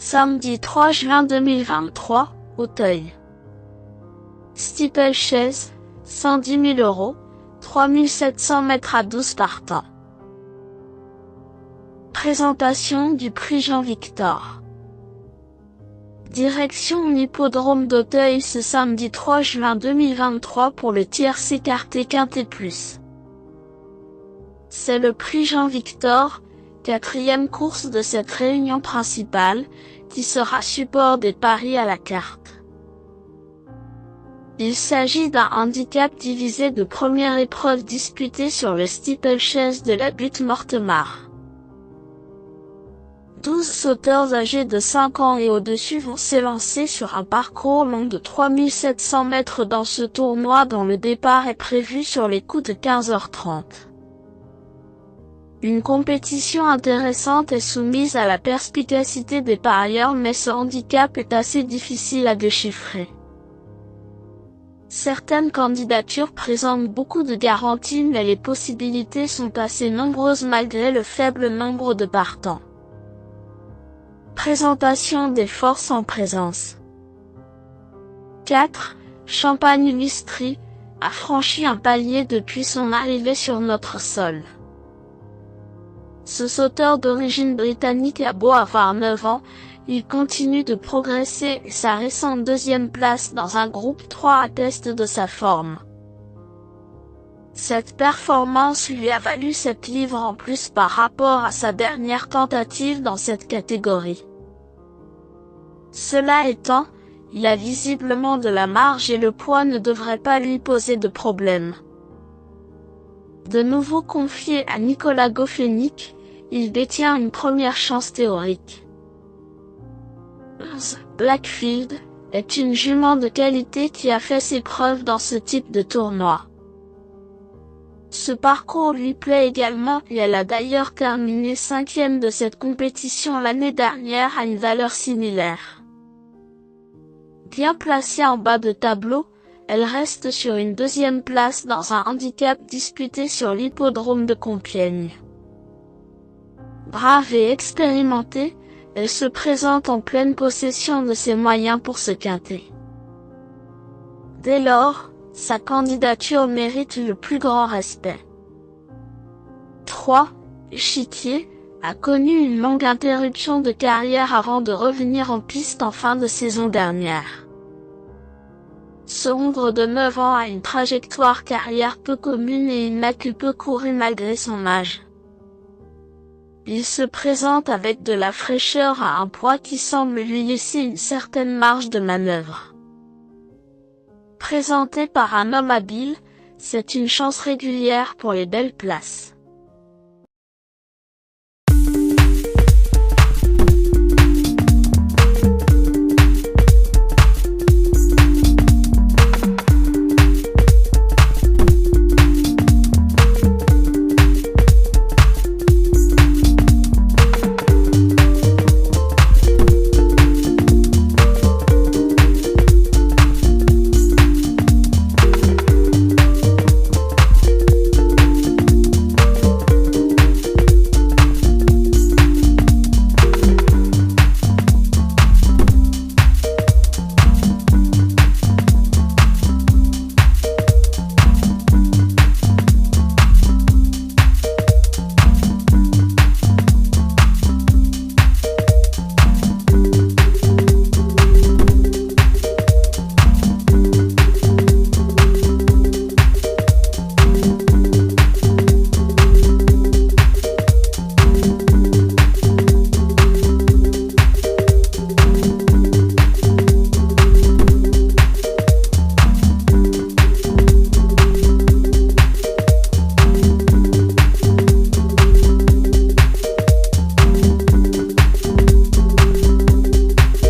Samedi 3 juin 2023, Auteuil. Steeplechase, 110 000 €, 3700 mètres à 12 partants. Présentation du prix Jean-Victor. Direction l'hippodrome d'Auteuil ce samedi 3 juin 2023 pour le tiercé écarté Quintet Plus. C'est le prix Jean-Victor, 4e course de cette réunion principale, qui sera support des paris à la carte. Il s'agit d'un handicap divisé de première épreuve disputée sur le steeplechase de la butte Mortemart. 12 sauteurs âgés de 5 ans et au-dessus vont s'élancer sur un parcours long de 3700 mètres dans ce tournoi dont le départ est prévu sur les coups de 15h30. Une compétition intéressante est soumise à la perspicacité des parieurs mais ce handicap est assez difficile à déchiffrer. Certaines candidatures présentent beaucoup de garanties mais les possibilités sont assez nombreuses malgré le faible nombre de partants. Présentation des forces en présence. 4. Champagne Listry a franchi un palier depuis son arrivée sur notre sol. Ce sauteur d'origine britannique a beau avoir 9 ans, il continue de progresser et sa récente 2e place dans un groupe 3 atteste de sa forme. Cette performance lui a valu 7 livres en plus par rapport à sa dernière tentative dans cette catégorie. Cela étant, il a visiblement de la marge et le poids ne devrait pas lui poser de problème. De nouveau confié à Nicolas Goffenic, il détient une première chance théorique. 11. Blackfield est une jument de qualité qui a fait ses preuves dans ce type de tournoi. Ce parcours lui plaît également et elle a d'ailleurs terminé 5e de cette compétition l'année dernière à une valeur similaire. Bien placée en bas de tableau, elle reste sur une 2e place dans un handicap disputé sur l'hippodrome de Compiègne. Brave et expérimentée, elle se présente en pleine possession de ses moyens pour ce quintet. Dès lors, sa candidature mérite le plus grand respect. 3. Échiquier a connu une longue interruption de carrière avant de revenir en piste en fin de saison dernière. Ce hongre de 9 ans a une trajectoire carrière peu commune et il n'a que peu couru malgré son âge. Il se présente avec de la fraîcheur à un poids qui semble lui laisser une certaine marge de manœuvre. Présenté par un homme habile, c'est une chance régulière pour les belles places.